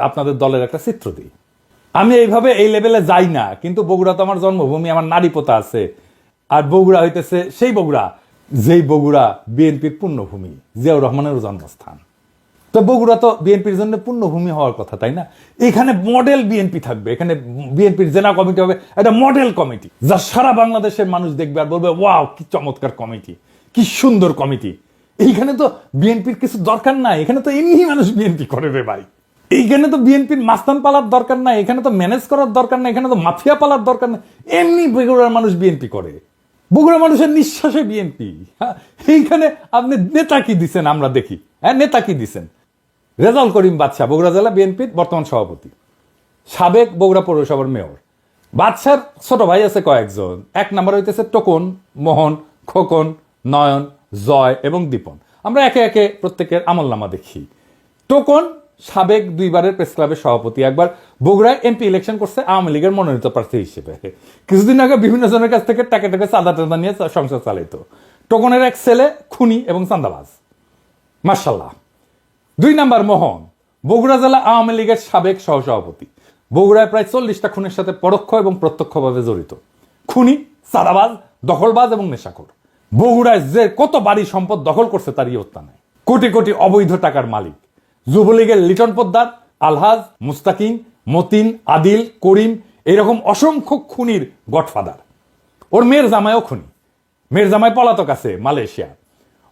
আপনাদের দলের একটা চিত্র দিই। আমি এইভাবে এই লেভেলে যাই না, কিন্তু বগুড়া তো আমার জন্মভূমি, আমার নারী পোতা আছে। আর বগুড়া হইতেছে সেই বগুড়া, যেই বগুড়া বিএনপির পুণ্যভূমি, জিয়াউর রহমানের জন্মস্থান। তো বগুড়া তো বিএনপির জন্য পুণ্যভূমি হওয়ার কথা, তাই না? এখানে মডেল বিএনপি থাকবে, এখানে বিএনপির জেলা কমিটি হবে একটা মডেল কমিটি, যা সারা বাংলাদেশের মানুষ দেখবে আর বলবে ওয়াও কি চমৎকার কমিটি, কি সুন্দর কমিটি। এইখানে তো বিএনপির কিছু দরকার নাই, এখানে তো এমনি মানুষ বিএনপি করে রে ভাই। এইখানে তো বিএনপির মাস্তান পালার দরকার নাই, এখানে তো ম্যানেজ করার দরকার নাই, এখানে তো মাফিয়া পালার দরকার নাই, এমনি বগুড়ার মানুষ বিএনপি করে। বগুড়া মানুষের নিঃশ্বাসে বিএনপি। এইখানে আপনি নেতা কি দিচ্ছেন আমরা দেখি, হ্যাঁ নেতা কি দিচ্ছেন? রেজাউল করিম বাদশা বগুড়া জেলা বিএনপির বর্তমান সভাপতি, সাবেক বগুড়া পৌরসভার মেয়র। বাদশার ছোট ভাই আছে কয়েকজন। এক নম্বর হইতেছে টোকন, মোহন, খোকন, নয়ন, জয় এবং দীপন। আমরা একে একে প্রত্যেকের আমলনামা দেখি। টোকন সাবেক 2 বারের প্রেস ক্লাবের সভাপতি, একবার বগুড়ায় এমপি ইলেকশন করছে আওয়ামী লীগের মনোনীত প্রার্থী হিসেবে। কিছুদিন আগে বিভিন্ন জনের কাছ থেকে টাকা চাঁদা টাদা নিয়ে সংসার চালাইতো। টোকনের এক ছেলে খুনি এবং চাঁদাবাজ, মার্শাল্লাহ। 2 নাম্বার মোহন, বগুড়া জেলা আওয়ামী লীগের সাবেক সহসভাপতি, বগুড়ায় প্রায় 40টা খুনের সাথে পরোক্ষ এবং প্রত্যক্ষভাবে জড়িত। খুনি, চাঁদাবাজ, দখলবাজ এবং নেশাখোর। বগুড়ায় যে কত বাড়ি সম্পদ দখল করছে তার ইয়ত্তা নেই। কোটি কোটি অবৈধ টাকার মালিক। যুবলীগের লিটন পোদ্দার, আলহাজ, মুস্তাকিম, মতিন, আদিল, করিম, এরকম অসংখ্য খুনির গডফাদার। ওর মেয়ের জামাইও খুনি, মেয়ের জামাই পলাতক আছে মালয়েশিয়া।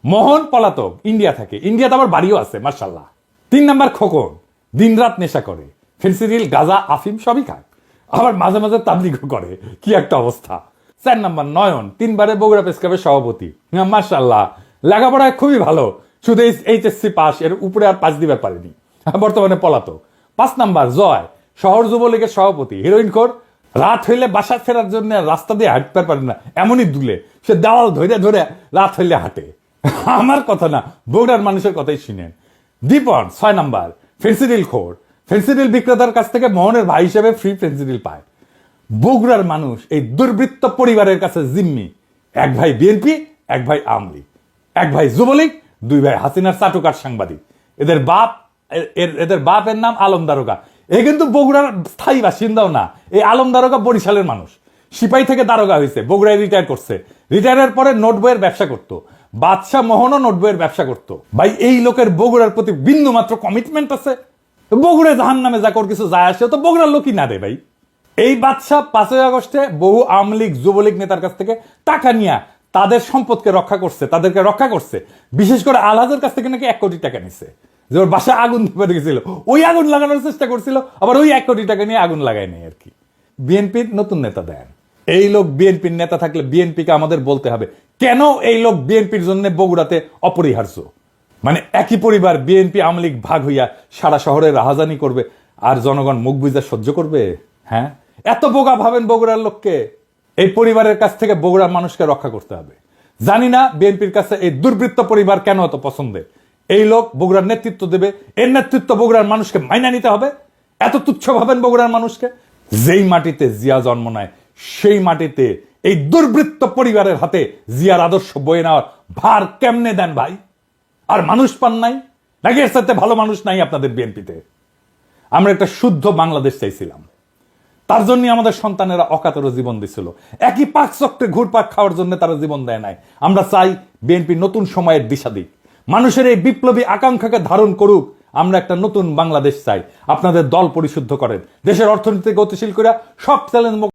মোহন পলাতক, ইন্ডিয়া থাকে, ইন্ডিয়াতে আবার বাড়িও আছে মার্শাল্লাহ। 3 নাম্বার খোকন, দিনরাত নেশা করে, ফেন্সিডিল, গাঁজা, আফিম সবই খায়, আবার মাঝে মাঝে তাবলিগও করে, কি একটা অবস্থা। 4 নাম্বার নয়ন, 3 বারের বগুড়া প্রেস ক্লাবের সভাপতি, মার্শাল্লাহ, লেখাপড়ায় খুবই ভালো, শুধু এইচএসসি পাস, এর উপরে আর পাস দিবার পারেনি, বর্তমানে পলাতক। 5 নাম্বার জয়, শহর যুবলীগের সভাপতি, হিরোইন খোর, রাত হইলে বাসা ফেরার জন্য রাস্তা দিয়ে হাঁটতে পারে না, এমনই দুলে, সে দেওয়াল ধরে ধরে রাত হইলে হাঁটে। আমার কথা না, বগুড়ার মানুষের কথাই শুনেন। দীপন 6 নাম্বার, ফেন্সিডিল খোর, ফেন্সিডিল বিক্রেতার কাছ থেকে মোহনের ভাই হিসেবে ফ্রি ফেন্সিডিল পায়। বগুড়ার মানুষ এই দুর্বৃত্ত পরিবারের কাছে জিম্মি। এক ভাই বিএনপি, এক ভাই আওয়ামী লীগ, এক ভাই যুবলীগ, 2 ভাই হাসিনার চাটুকার সাংবাদিক। এদের বাপের নাম আলম দারোগা। এ কিন্তু বগুড়ার স্থায়ী বাসিন্দাও না, এই আলম দারোগা বরিশালের মানুষ, সিপাহী থেকে দারোগা হয়েছে, বগুড়ায় রিটায়ার করছে। রিটায়ারের পরে নোট বইয়ের ব্যবসা করতো। বাদশা মোহনও নোট বইয়ের ব্যবসা করতো। ভাই এই লোকের বগুড়ার প্রতি বিন্দু মাত্র কমিটমেন্ট আছে? বগুড়ায় জাহান নামে যা কিছু যায় আসে, তো বগুড়ার লোকই না রে ভাই। এই বাদশা 5ই আগস্টে বহু আওয়ামী লীগ যুবলীগ নেতার কাছ থেকে টাকা নিয়ে তাদের সম্পদকে রক্ষা করছে, তাদেরকে রক্ষা করছে। বিশেষ করে আলহাজের কাছ থেকে নাকি 1 কোটি টাকা নিছে, যে ওর বাসায় আগুন ধরে গেছিল, ওই আগুন লাগানোর চেষ্টা করছিল, আবার ওই 1 কোটি টাকা নিয়ে আগুন লাগায় নেই আর কি। বিএনপির নতুন নেতা দেন। এই লোক বিএনপির নেতা থাকলে বিএনপিকে আমাদের বলতে হবে কেন এই লোক বিএনপির জন্য বগুড়াতে অপরিহার্য। মানে একই পরিবার বিএনপি আওয়ামী লীগ ভাগ হইয়া সারা শহরে রাহাজানি করবে, আর জনগণ মুখ বুঝা সহ্য করবে? হ্যাঁ, এত বোকা ভাবেন বগুড়ার লোককে? এই পরিবারের কাছ থেকে বগুড়ার মানুষকে রক্ষা করতে হবে। জানি না বিএনপির কাছে এই দুর্বৃত্ত পরিবার কেন এত পছন্দের। এই লোক বগুড়ার নেতৃত্ব দেবে, এর নেতৃত্ব বগুড়ার মানুষকে মাইনা নিতে হবে। এত তুচ্ছ ভাবেন বগুড়ার মানুষকে? যেই মাটিতে জিয়া জন্ম নেয় সেই মাটিতে এই দুর্বৃত্ত পরিবারের হাতে জিয়ার আদর্শ বয়ে নেওয়ার ভার কেমনে দেন ভাই? আর মানুষ পান নাই নাকি? এর সাথে ভালো মানুষ নাই আপনাদের বিএনপিতে? আমরা একটা শুদ্ধ বাংলাদেশ চাইছিলাম, তার জন্য আমাদের সন্তানেরা অকাতর জীবন দিছিল। একই পাক চক্রে ঘুরপাক খাওয়ার জন্য তারা জীবন দেয় নাই। আমরা চাই বিএনপি নতুন সময়ের দিশা দিক, মানুষের এই বিপ্লবী আকাঙ্ক্ষাকে ধারণ করুক। আমরা একটা নতুন বাংলাদেশ চাই। আপনাদের দল পরিশুদ্ধ করেন, দেশের অর্থনীতি গতিশীল করে সব চ্যালেঞ্জ